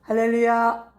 할렐루야.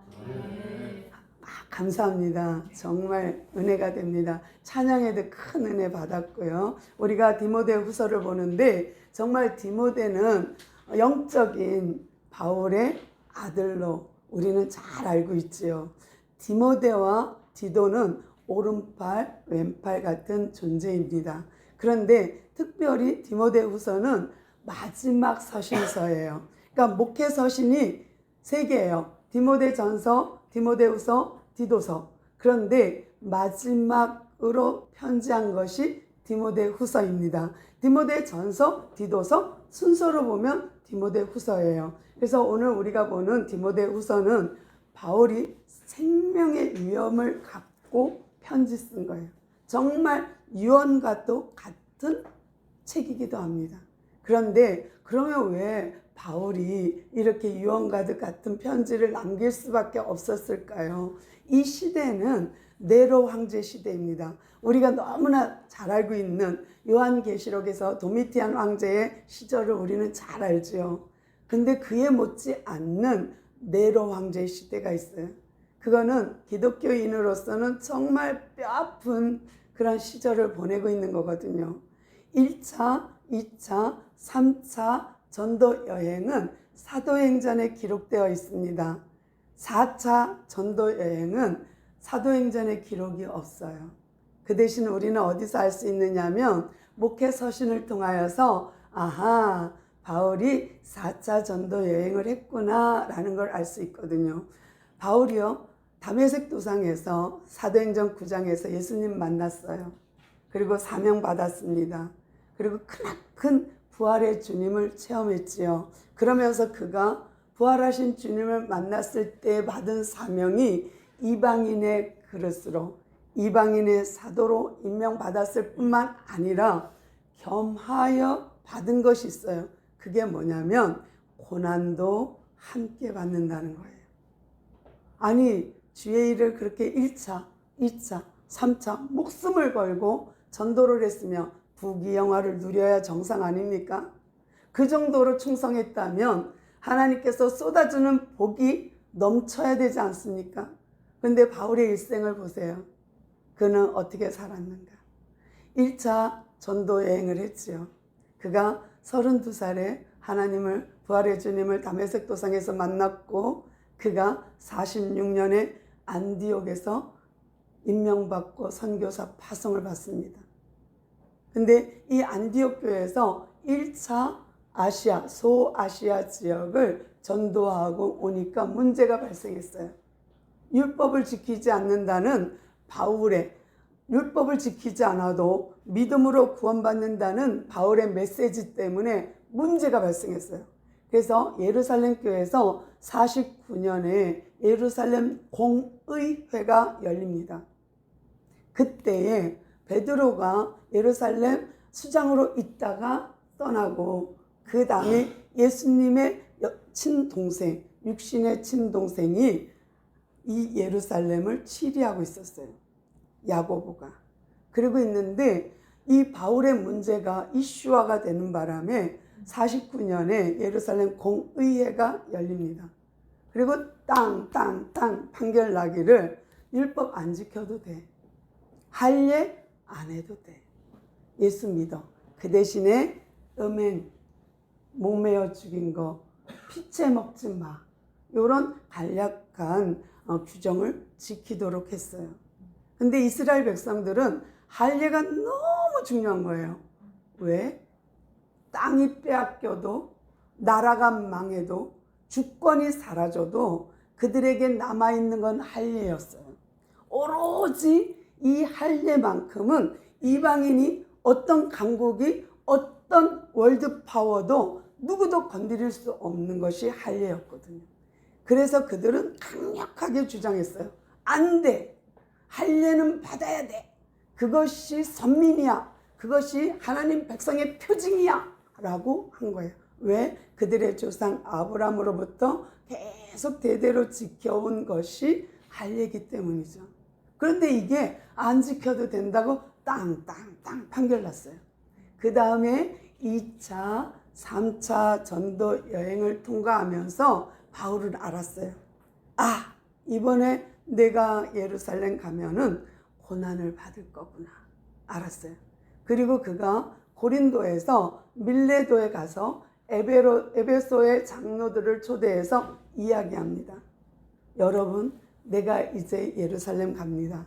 감사합니다. 정말 은혜가 됩니다. 찬양에도 큰 은혜 받았고요. 우리가 디모데후서를 보는데 정말 디모데는 영적인 바울의 아들로 우리는 잘 알고 있지요. 디모데와 디도는 오른팔, 왼팔 같은 존재입니다. 그런데 특별히 디모데후서는 마지막 서신서예요. 그러니까 목회 서신이 3개예요. 디모데전서, 디모데후서, 디도서. 그런데 마지막으로 편지한 것이 디모데후서입니다. 디모데전서, 디도서 순서로 보면 디모데후서예요. 그래서 오늘 우리가 보는 디모데후서는 바울이 생명의 위험을 갖고 편지 쓴 거예요. 정말 유언과도 같은 책이기도 합니다. 그런데 그러면 왜 바울이 이렇게 유언과도 같은 편지를 남길 수밖에 없었을까요? 이 시대는 네로 황제 시대입니다. 우리가 너무나 잘 알고 있는 요한계시록에서 도미티안 황제의 시절을 우리는 잘 알죠. 근데 그에 못지 않는 네로 황제 시대가 있어요. 그거는 기독교인으로서는 정말 뼈아픈 그런 시절을 보내고 있는 거거든요. 1차, 2차, 3차 전도 여행은 사도행전에 기록되어 있습니다. 4차 전도 여행은 사도행전에 기록이 없어요. 그 대신 우리는 어디서 알 수 있느냐면 목회 서신을 통하여서 아하, 바울이 4차 전도 여행을 했구나 라는 걸 알 수 있거든요. 바울이요, 다메섹 도상에서 사도행전 9장에서 예수님 만났어요. 그리고 사명 받았습니다. 그리고 크나큰 부활의 주님을 체험했지요. 그러면서 그가 부활하신 주님을 만났을 때 받은 사명이 이방인의 그릇으로, 이방인의 사도로 임명받았을 뿐만 아니라 겸하여 받은 것이 있어요. 그게 뭐냐면 고난도 함께 받는다는 거예요. 아니, 주의 일을 그렇게 1차, 2차, 3차 목숨을 걸고 전도를 했으며 부귀영화를 누려야 정상 아닙니까? 그 정도로 충성했다면 하나님께서 쏟아주는 복이 넘쳐야 되지 않습니까? 근데 바울의 일생을 보세요. 그는 어떻게 살았는가? 1차 전도 여행을 했지요. 그가 32살에 하나님을, 부활의 주님을 다메섹 도상에서 만났고, 그가 46년에 안디옥에서 임명받고 선교사 파송을 받습니다. 근데 이 안디옥 교회에서 1차 아시아, 소아시아 지역을 전도하고 오니까 문제가 발생했어요. 율법을 지키지 않는다는 바울의, 율법을 지키지 않아도 믿음으로 구원받는다는 바울의 메시지 때문에 문제가 발생했어요. 그래서 예루살렘 교회에서 49년에 예루살렘 공의회가 열립니다. 그때에 베드로가 예루살렘 수장으로 있다가 떠나고, 그 다음에 예수님의 친동생, 육신의 친동생이 이 예루살렘을 치리하고 있었어요. 야고보가. 그러고 있는데 이 바울의 문제가 이슈화가 되는 바람에 49년에 예루살렘 공의회가 열립니다. 그리고 땅 판결 나기를 율법 안 지켜도 돼. 할례 안 해도 돼. 예수 믿어. 그 대신에 음행, 목매어 죽인 거, 피채 먹지 마. 이런 간략한 규정을 지키도록 했어요. 근데 이스라엘 백성들은 할례가 너무 중요한 거예요. 왜? 땅이 빼앗겨도, 나라가 망해도, 주권이 사라져도 그들에게 남아있는 건 할례였어요. 오로지 이 할례만큼은 이방인이 어떤 강국이 어떤 월드 파워도 누구도 건드릴 수 없는 것이 할례였거든요. 그래서 그들은 강력하게 주장했어요. 안 돼. 할례는 받아야 돼. 그것이 선민이야. 그것이 하나님 백성의 표징이야. 라고 한 거예요. 왜? 그들의 조상 아브라함으로부터 계속 대대로 지켜온 것이 할례이기 때문이죠. 그런데 이게 안 지켜도 된다고 땅 판결 났어요. 그 다음에 2차, 3차 전도 여행을 통과하면서 바울은 알았어요. 아, 이번에 내가 예루살렘 가면은 고난을 받을 거구나 알았어요. 그리고 그가 고린도에서 밀레도에 가서 에베소의 장로들을 초대해서 이야기합니다. 여러분, 내가 이제 예루살렘 갑니다.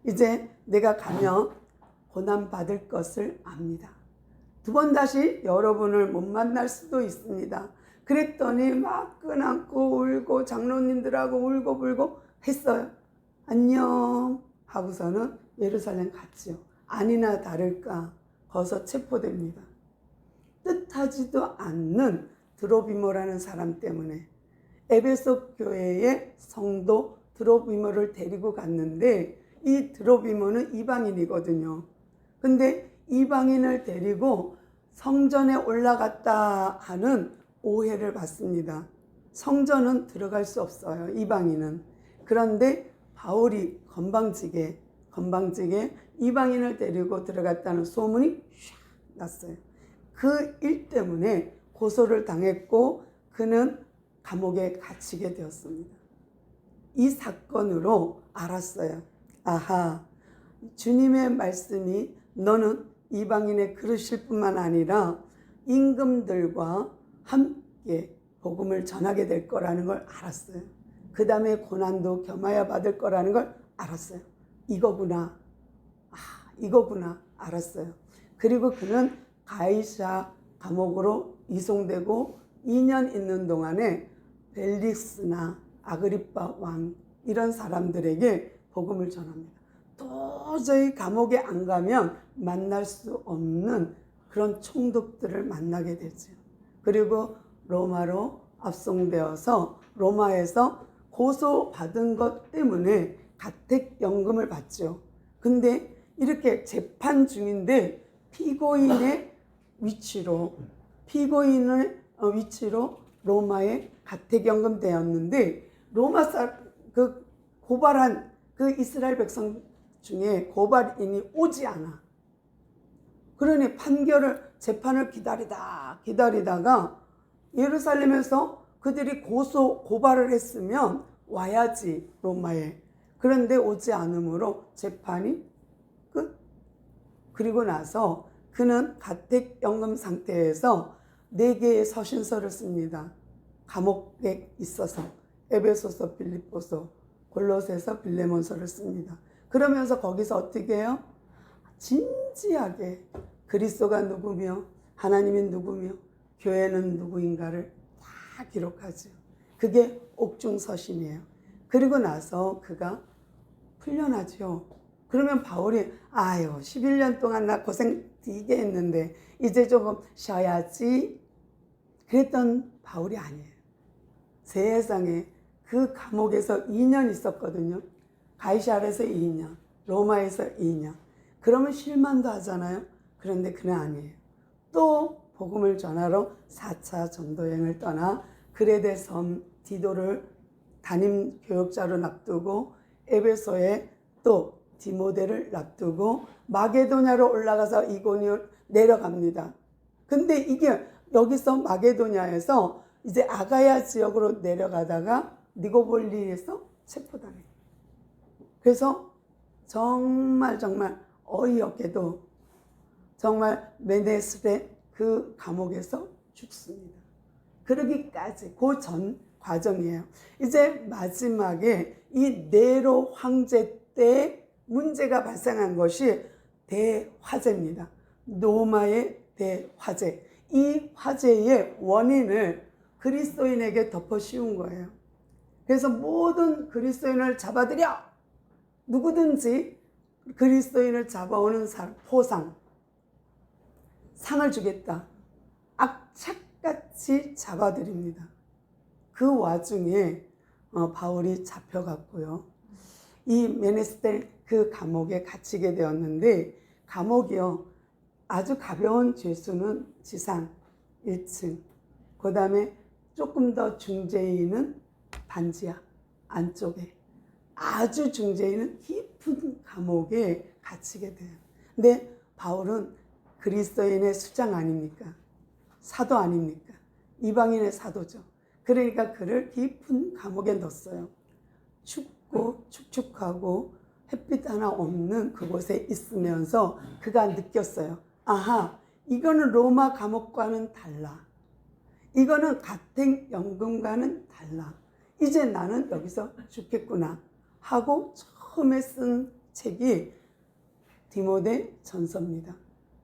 이제 내가 가면 고난 받을 것을 압니다. 두 번 다시 여러분을 못 만날 수도 있습니다. 그랬더니 막 끈안고 울고 장로님들하고 울고불고 했어요. 안녕 하고서는 예루살렘 갔지요. 아니나 다를까 거기서 체포됩니다. 뜻하지도 않는 드로비모라는 사람 때문에 에베소 교회의 성도 드로비모를 데리고 갔는데, 이 드로비모는 이방인이거든요. 근데 이방인을 데리고 성전에 올라갔다 하는 오해를 받습니다. 성전은 들어갈 수 없어요, 이방인은. 그런데 바울이 건방지게 이방인을 데리고 들어갔다는 소문이 샥 났어요. 그 일 때문에 고소를 당했고 그는 감옥에 갇히게 되었습니다. 이 사건으로 알았어요. 아하, 주님의 말씀이 너는 이방인의 그릇일 뿐만 아니라 임금들과 함께 복음을 전하게 될 거라는 걸 알았어요. 그 다음에 고난도 겸하여 받을 거라는 걸 알았어요. 이거구나. 이거구나 알았어요. 그리고 그는 가이사 감옥으로 이송되고 2년 있는 동안에 벨릭스나 아그리빠 왕 이런 사람들에게 복음을 전합니다. 도저히 감옥에 안 가면 만날 수 없는 그런 총독들을 만나게 되죠. 그리고 로마로 압송되어서 로마에서 고소받은 것 때문에 가택연금을 받죠. 근데 이렇게 재판 중인데 피고인의 위치로 로마에 가택연금 되었는데, 그 고발한 그 이스라엘 백성 중에 고발인이 오지 않아. 그러니 재판을 기다리다가 예루살렘에서 그들이 고발을 했으면 와야지 로마에. 그런데 오지 않으므로 재판이 끝. 그리고 나서 그는 가택연금 상태에서 4개의 서신서를 씁니다. 감옥에 있어서 에베소서, 빌립보서, 골로새서, 빌레몬서를 씁니다. 그러면서 거기서 어떻게 해요? 진지하게 그리스도가 누구며 하나님이 누구며 교회는 누구인가를 다 기록하죠. 그게 옥중서신이에요. 그리고 나서 그가 풀려나죠. 그러면 바울이 11년 동안 나 고생 되게 했는데 이제 조금 쉬어야지 그랬던 바울이 아니에요. 세상에 그 감옥에서 2년 있었거든요. 가이사랴에서 2년, 로마에서 2년. 그러면 실만도 하잖아요. 그런데 그는 아니에요. 또 복음을 전하러 4차 전도여행을 떠나 그레데 섬 디도를 담임 교역자로 납두고 에베소에 또 디모데를 납두고 마게도냐로 올라가서 이고니온 내려갑니다. 근데 이게 여기서 마게도냐에서 이제 아가야 지역으로 내려가다가 니고볼리에서 체포당해요. 그래서 정말 어이없게도 정말 메네스의 그 감옥에서 죽습니다. 그러기까지 그 전 과정이에요. 이제 마지막에 이 네로 황제 때 문제가 발생한 것이 대화재입니다. 로마의 대화재. 이 화재의 원인을 그리스도인에게 덮어 씌운 거예요. 그래서 모든 그리스도인을 잡아들여! 누구든지 그리스도인을 잡아오는 사람, 상을 주겠다. 악착같이 잡아들입니다. 그 와중에 바울이 잡혀갔고요. 이 메네스텔 그 감옥에 갇히게 되었는데, 감옥이요 아주 가벼운 죄수는 지상 1층, 그 다음에 조금 더 중죄인은 반지하 안쪽에, 아주 중죄인은 깊은 감옥에 갇히게 돼요. 근데 바울은 그리스도인의 수장 아닙니까? 사도 아닙니까? 이방인의 사도죠. 그러니까 그를 깊은 감옥에 넣었어요. 춥고 축축하고 햇빛 하나 없는 그곳에 있으면서 그가 느꼈어요. 아하, 이거는 로마 감옥과는 달라. 이거는 가택 연금과는 달라. 이제 나는 여기서 죽겠구나 하고 처음에 쓴 책이 디모데 전서입니다.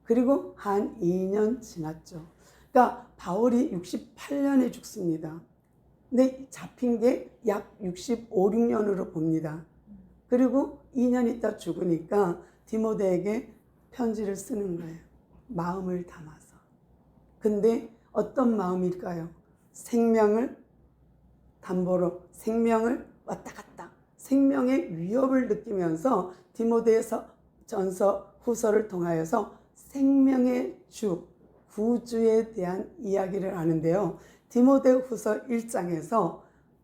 그리고 한 2년 지났죠. 그러니까 바울이 68년에 죽습니다. 근데 잡힌 게 약 65, 6년으로 봅니다. 그리고 2년 있다 죽으니까 디모데에게 편지를 쓰는 거예요. 마음을 담아서. 근데 어떤 마음일까요? 생명을 담보로, 생명을 왔다 갔다, 생명의 위협을 느끼면서 디모데에서 전서 후서를 통하여서 생명의 주, 구주에 대한 이야기를 하는데요. 디모데 후서 1장에서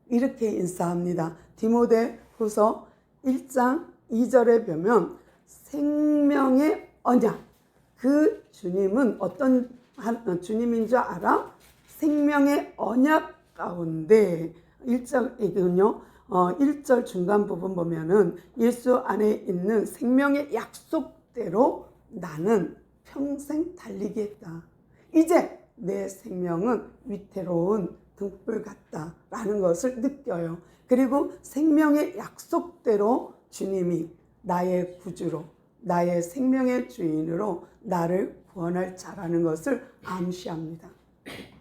이렇게 인사합니다. 디모데 후서 1장 2절에 보면 생명의 언약, 그 주님은 어떤 주님인 줄 알아? 생명의 언약 가운데 1절이군요. 1절 중간 부분 보면은 예수 안에 있는 생명의 약속대로 나는 평생 달리겠다. 이제 내 생명은 위태로운 등불 같다라는 것을 느껴요. 그리고 생명의 약속대로 주님이 나의 구주로, 나의 생명의 주인으로 나를 구원할 자라는 것을 암시합니다.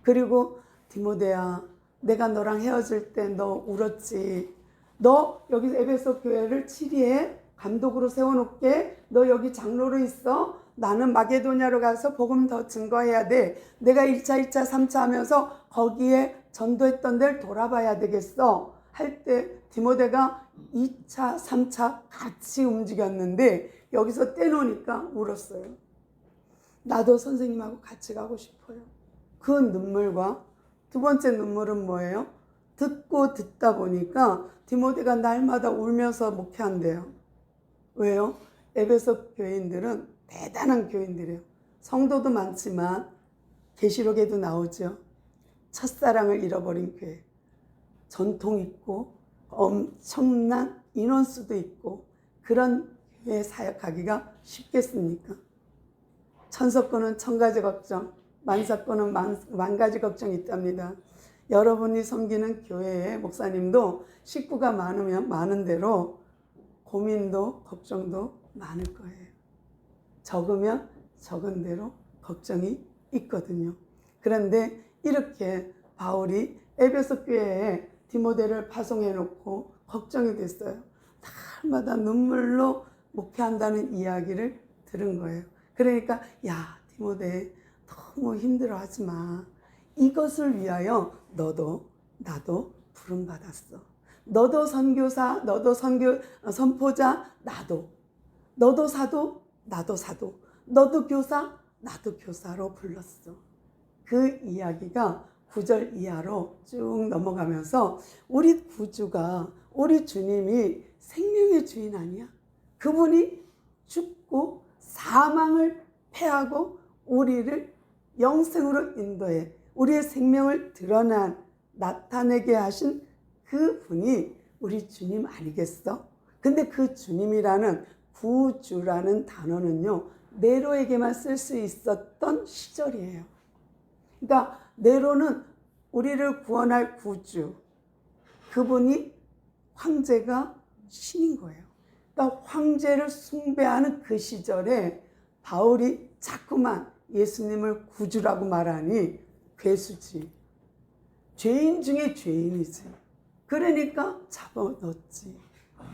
그리고 디모데야, 내가 너랑 헤어질 때 너 울었지. 너 여기 에베소 교회를 7위에 감독으로 세워놓게. 너 여기 장로로 있어. 나는 마게도냐로 가서 복음 더 증거해야 돼. 내가 1차, 2차, 3차 하면서 거기에 전도했던 데를 돌아봐야 되겠어. 할 때 디모데가 2차, 3차 같이 움직였는데 여기서 떼놓으니까 울었어요. 나도 선생님하고 같이 가고 싶어요. 그 눈물과 두 번째 눈물은 뭐예요? 듣고 듣다 보니까 디모데가 날마다 울면서 목회한대요. 왜요? 에베소 교인들은 대단한 교인들이에요. 성도도 많지만 계시록에도 나오죠. 첫사랑을 잃어버린 교회. 전통 있고 엄청난 인원수도 있고 그런 교회 사역하기가 쉽겠습니까? 천석구는 천가지 걱정, 만사구는 만가지 걱정이 있답니다. 여러분이 섬기는 교회의 목사님도 식구가 많으면 많은 대로 고민도 걱정도 많을 거예요. 적으면 적은 대로 걱정이 있거든요. 그런데 이렇게 바울이 에베소 교회에 디모데를 파송해 놓고 걱정이 됐어요. 날마다 눈물로 목회한다는 이야기를 들은 거예요. 그러니까 야 디모데 너무 힘들어하지 마. 이것을 위하여 너도 나도 부름받았어. 너도 선교사, 너도 선포자, 나도. 너도 사도, 나도 사도. 너도 교사, 나도 교사로 불렀어. 그 이야기가 9절 이하로 쭉 넘어가면서 우리 구주가, 우리 주님이 생명의 주인 아니야? 그분이 죽고 사망을 패하고 우리를 영생으로 인도해 우리의 생명을 나타내게 하신 그 분이 우리 주님 아니겠어? 근데 그 주님이라는 구주라는 단어는요, 네로에게만 쓸 수 있었던 시절이에요. 그러니까 네로는 우리를 구원할 구주, 그분이 황제가 신인 거예요. 그러니까 황제를 숭배하는 그 시절에 바울이 자꾸만 예수님을 구주라고 말하니 괴수지. 죄인 중에 죄인이지. 그러니까 잡아넣었지.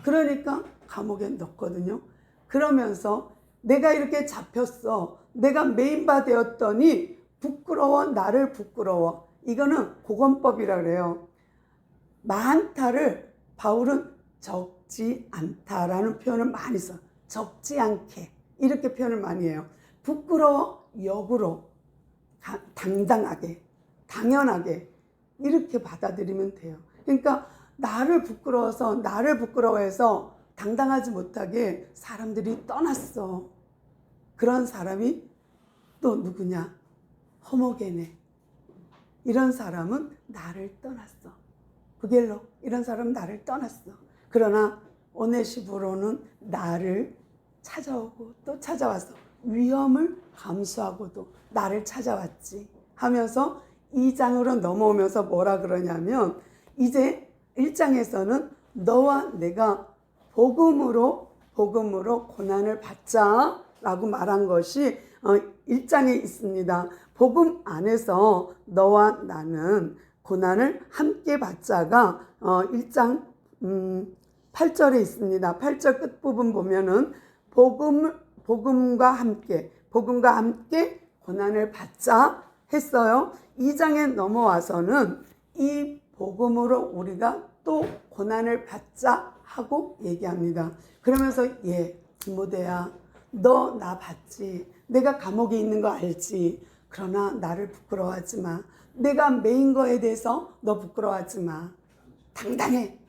그러니까 감옥에 넣었거든요. 그러면서 내가 이렇게 잡혔어. 내가 메인바 되었더니 부끄러워. 나를 부끄러워. 이거는 고건법이라 그래요. 많다를 바울은 적지 않다라는 표현을 많이 써. 적지 않게. 이렇게 표현을 많이 해요. 부끄러워. 역으로. 당당하게. 당연하게. 이렇게 받아들이면 돼요. 그러니까 나를 부끄러워해서 당당하지 못하게 사람들이 떠났어. 그런 사람이 또 누구냐? 호모게네. 이런 사람은 나를 떠났어. 부겔로 이런 사람은 나를 떠났어. 그러나 오네시보로는 나를 찾아오고 또 찾아와서 위험을 감수하고도 나를 찾아왔지 하면서 2장으로 넘어오면서 뭐라 그러냐면, 이제 1장에서는 너와 내가 복음으로 고난을 받자 라고 말한 것이 1장에 있습니다. 복음 안에서 너와 나는 고난을 함께 받자가 1장 8절에 있습니다. 8절 끝부분 보면은 복음과 함께 고난을 받자 했어요. 2장에 넘어와서는 이 복음으로 우리가 또 고난을 받자 하고 얘기합니다. 그러면서 디모데야, 너 나 봤지? 내가 감옥에 있는 거 알지? 그러나 나를 부끄러워하지 마. 내가 메인 거에 대해서 너 부끄러워하지 마. 당당해.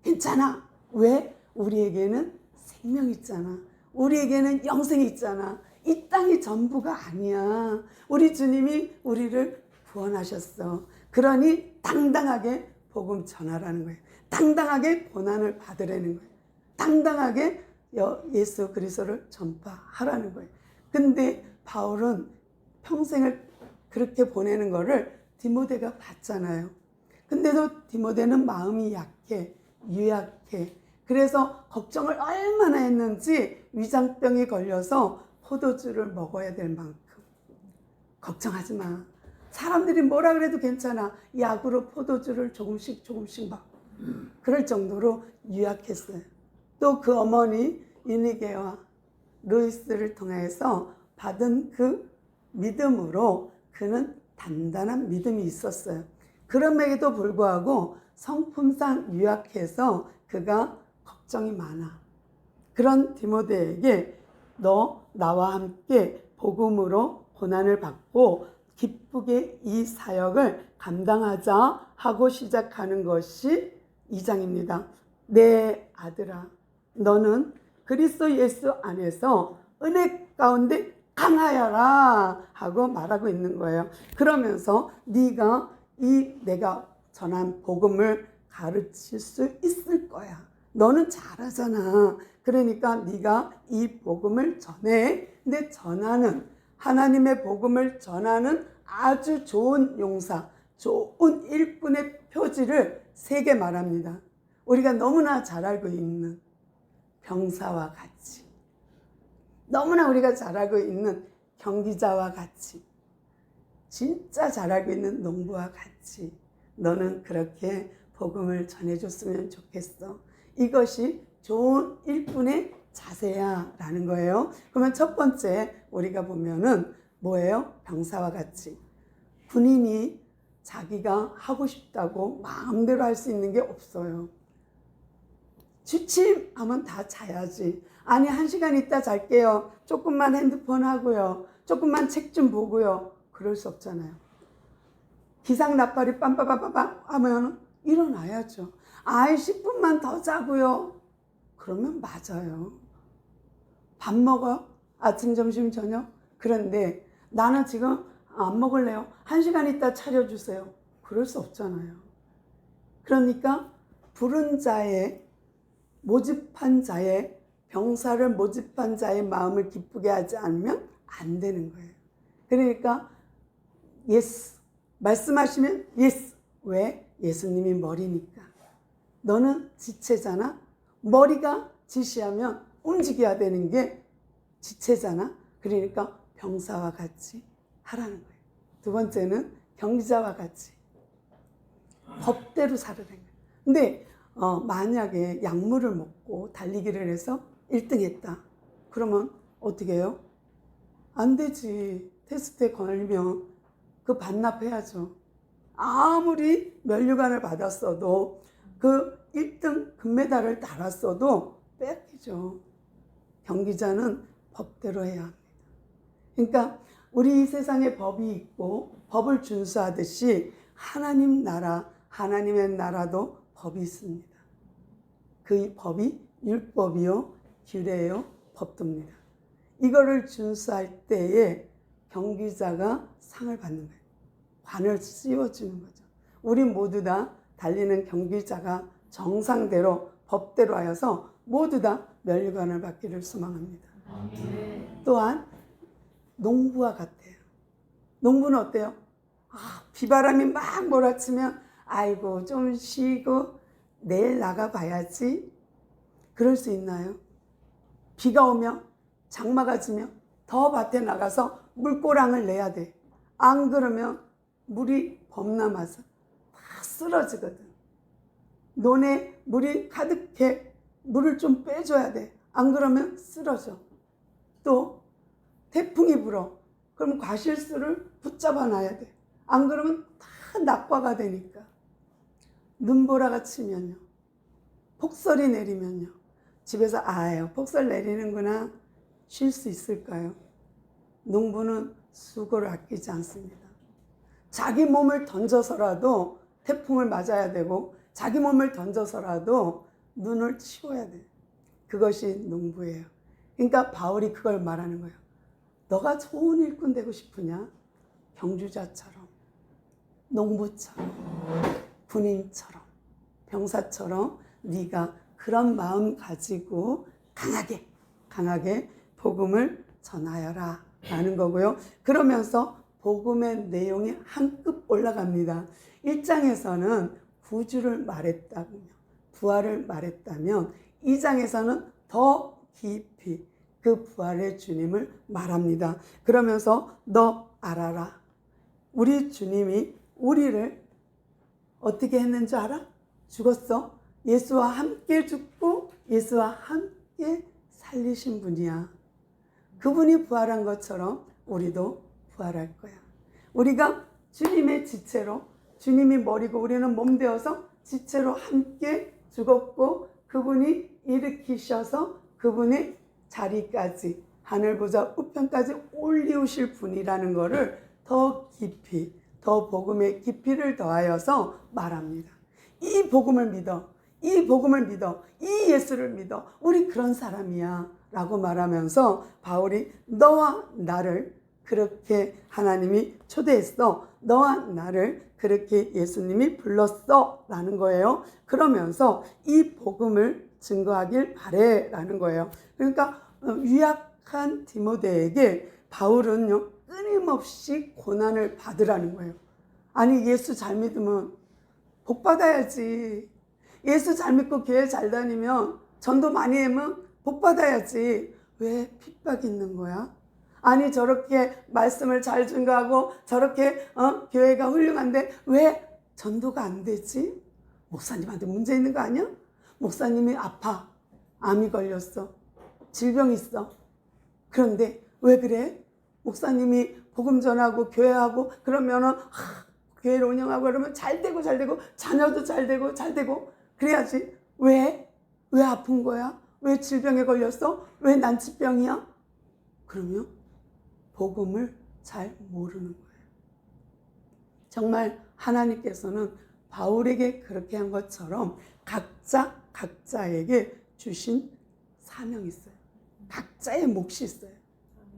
괜찮아. 왜? 우리에게는 생명 있잖아. 우리에게는 영생이 있잖아. 이 땅이 전부가 아니야. 우리 주님이 우리를 구원하셨어. 그러니 당당하게 복음 전하라는 거예요. 당당하게 고난을 받으라는 거예요. 당당하게 예수 그리스도를 전파하라는 거예요. 근데 바울은 평생을 그렇게 보내는 거를 디모데가 봤잖아요. 근데도 디모데는 마음이 약해, 유약해. 그래서 걱정을 얼마나 했는지 위장병이 걸려서 포도주를 먹어야 될 만큼. 걱정하지 마. 사람들이 뭐라 그래도 괜찮아. 약으로 포도주를 조금씩 막 그럴 정도로 유약했어요. 또 그 어머니 이니게와 루이스를 통해서 받은 그 믿음으로 그는 단단한 믿음이 있었어요. 그럼에도 불구하고 성품상 유약해서 그가 걱정이 많아. 그런 디모데에게 너 나와 함께 복음으로 고난을 받고 기쁘게 이 사역을 감당하자 하고 시작하는 것이 2장입니다. 내 아들아, 너는 그리스도 예수 안에서 은혜 가운데 강하여라 하고 말하고 있는 거예요. 그러면서 네가 내가 전한 복음을 가르칠 수 있을 거야. 너는 잘하잖아. 그러니까 네가 이 복음을 전해. 근데 전하는, 하나님의 복음을 전하는 아주 좋은 용사, 좋은 일꾼의 표지를 3개 말합니다. 우리가 너무나 잘 알고 있는 병사와 같이, 너무나 우리가 잘 알고 있는 경기자와 같이, 진짜 잘 알고 있는 농부와 같이 너는 그렇게 복음을 전해줬으면 좋겠어. 이것이 좋은 일꾼의 자세야 라는 거예요. 그러면 첫 번째 우리가 보면은 뭐예요? 병사와 같이. 군인이 자기가 하고 싶다고 마음대로 할 수 있는 게 없어요. 취침하면 다 자야지. 아니 1시간 있다 잘게요. 조금만 핸드폰 하고요. 조금만 책 좀 보고요. 그럴 수 없잖아요. 기상나팔이 빰빠바바밤 하면 일어나야죠. 10분만 더 자고요. 그러면 맞아요. 밥 먹어? 아침, 점심, 저녁? 그런데 나는 지금 안 먹을래요. 1시간 있다 차려주세요. 그럴 수 없잖아요. 그러니까 부른 자의, 모집한 자의, 병사를 모집한 자의 마음을 기쁘게 하지 않으면 안 되는 거예요. 그러니까 예스, 말씀하시면 예스. 왜? 예수님이 머리니까. 너는 지체잖아. 머리가 지시하면 움직여야 되는 게 지체잖아. 그러니까 병사와 같이 하라는 거예요. 두 번째는 경기자와 같이 법대로 살아라는 거예요. 근데 만약에 약물을 먹고 달리기를 해서 1등 했다. 그러면 어떻게 해요? 안 되지. 테스트에 걸리면 그 반납해야죠. 아무리 면류관을 받았어도 그 1등 금메달을 달았어도 뺏기죠. 경기자는 법대로 해야 합니다. 그러니까 우리 세상에 법이 있고 법을 준수하듯이 하나님 나라, 하나님의 나라도 법이 있습니다. 그 법이 율법이요, 규례요, 법도입니다. 이거를 준수할 때에 경기자가 상을 받는 거예요. 관을 씌워주는 거죠. 우리 모두 다 달리는 경기자가 정상대로 법대로 하여서 모두 다 멸관을 받기를 소망합니다. 또한 농부와 같아요. 농부는 어때요? 비바람이 막 몰아치면 아이고 좀 쉬고 내일 나가봐야지. 그럴 수 있나요? 비가 오면 장마가 지면 더 밭에 나가서 물고랑을 내야 돼. 안 그러면 물이 범람해서 다 쓰러지거든. 논에 물이 가득해. 물을 좀 빼줘야 돼. 안 그러면 쓰러져. 또 태풍이 불어. 그럼 과실수를 붙잡아 놔야 돼. 안 그러면 다 낙과가 되니까. 눈보라가 치면요. 폭설이 내리면요. 집에서 아유 폭설 내리는구나 쉴 수 있을까요? 농부는 수고를 아끼지 않습니다. 자기 몸을 던져서라도 태풍을 맞아야 되고 자기 몸을 던져서라도 눈을 치워야 돼. 그것이 농부예요. 그러니까 바울이 그걸 말하는 거예요. 너가 좋은 일꾼 되고 싶으냐? 경주자처럼, 농부처럼, 군인처럼, 병사처럼 네가 그런 마음 가지고 강하게 복음을 전하여라 라는 거고요. 그러면서 복음의 내용이 한 급 올라갑니다. 1장에서는 구주를 말했다며 부활을 말했다면 2장에서는 더 깊이 그 부활의 주님을 말합니다. 그러면서 너 알아라. 우리 주님이 우리를 어떻게 했는지 알아? 죽었어. 예수와 함께 죽고 예수와 함께 살리신 분이야. 그분이 부활한 것처럼 우리도 부활할 거야. 우리가 주님의 지체로 주님이 머리고 우리는 몸 되어서 지체로 함께 죽었고 그분이 일으키셔서 그분의 자리까지 하늘 보좌 우편까지 올리우실 분이라는 것을 더 깊이 더 복음의 깊이를 더하여서 말합니다. 이 복음을 믿어. 이 복음을 믿어. 이 예수를 믿어. 우리 그런 사람이야 라고 말하면서 바울이 너와 나를 그렇게 하나님이 초대했어. 너와 나를 그렇게 예수님이 불렀어 라는 거예요. 그러면서 이 복음을 증거하길 바래 라는 거예요. 그러니까 유약한 디모데에게 바울은요 끊임없이 고난을 받으라는 거예요. 아니 예수 잘 믿으면 복 받아야지. 예수 잘 믿고 교회 잘 다니면 전도 많이 하면 복 받아야지. 왜 핍박이 있는 거야? 아니 저렇게 말씀을 잘 증거하고 저렇게 교회가 훌륭한데 왜 전도가 안 되지? 목사님한테 문제 있는 거 아니야? 목사님이 아파. 암이 걸렸어. 질병 있어. 그런데 왜 그래? 목사님이 복음 전하고 교회하고 그러면은 교회를 운영하고 그러면 잘 되고 자녀도 잘 되고 그래야지. 왜 아픈 거야? 왜 질병에 걸렸어? 왜 난치병이야? 그러면 복음을 잘 모르는 거예요. 정말 하나님께서는 바울에게 그렇게 한 것처럼 각자에게 주신 사명이 있어요. 각자의 몫이 있어요.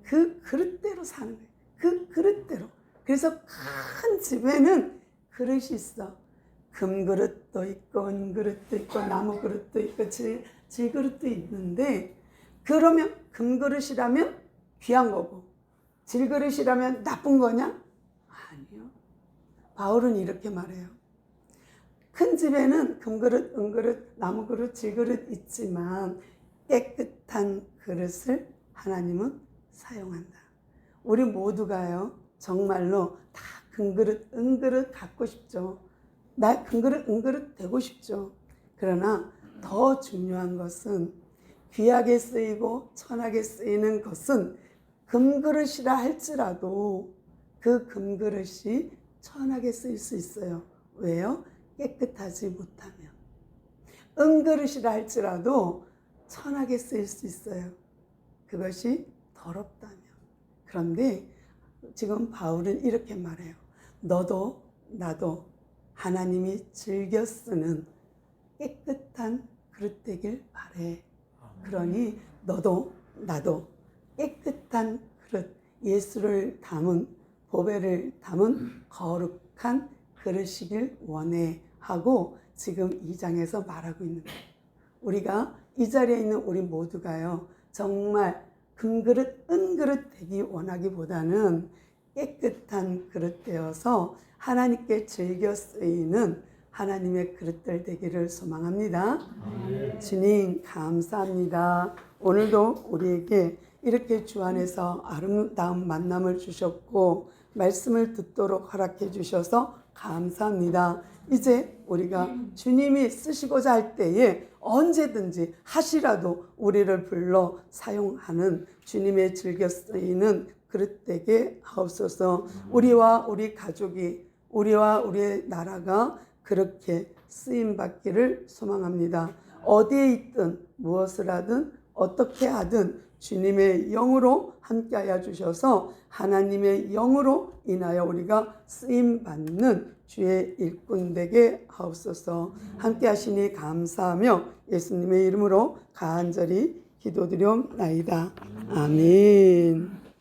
그 그릇대로 사는 거예요. 그 그릇대로. 그래서 큰 집에는 그릇이 있어. 금그릇도 있고 은그릇도 있고 나무그릇도 있고 질그릇도 있는데 그러면 금그릇이라면 귀한 거고 질그릇이라면 나쁜 거냐? 아니요. 바울은 이렇게 말해요. 큰 집에는 금그릇, 은그릇, 나무그릇, 질그릇 있지만 깨끗한 그릇을 하나님은 사용한다. 우리 모두가요 정말로 다 금그릇, 은그릇 갖고 싶죠. 나 금그릇, 은그릇 되고 싶죠. 그러나 더 중요한 것은 귀하게 쓰이고 천하게 쓰이는 것은 금그릇이라 할지라도 그 금그릇이 천하게 쓰일 수 있어요. 왜요? 깨끗하지 못하면. 은그릇이라 할지라도 천하게 쓰일 수 있어요. 그것이 더럽다면. 그런데 지금 바울은 이렇게 말해요. 너도 나도 하나님이 즐겨 쓰는 깨끗한 그릇 되길 바래. 그러니 너도 나도 깨끗한 그릇, 예수를 담은 보배를 담은 거룩한 그릇이길 원해 하고 지금 2장에서 말하고 있는 거예요. 우리가 이 자리에 있는 우리 모두가요, 정말 금그릇, 은그릇 되기 원하기보다는 깨끗한 그릇 되어서 하나님께 즐겨 쓰이는 하나님의 그릇들 되기를 소망합니다. 주님 감사합니다. 오늘도 우리에게 이렇게 주 안에서 아름다운 만남을 주셨고 말씀을 듣도록 허락해 주셔서 감사합니다. 이제 우리가 주님이 쓰시고자 할 때에 언제든지 하시라도 우리를 불러 사용하는 주님의 즐겨 쓰이는 그릇 되게 하옵소서. 우리와 우리 가족이, 우리와 우리의 나라가 그렇게 쓰임 받기를 소망합니다. 어디에 있든 무엇을 하든 어떻게 하든 주님의 영으로 함께하여 주셔서 하나님의 영으로 인하여 우리가 쓰임 받는 주의 일꾼 되게 하옵소서. 함께 하시니 감사하며 예수님의 이름으로 간절히 기도드리옵나이다. 아멘.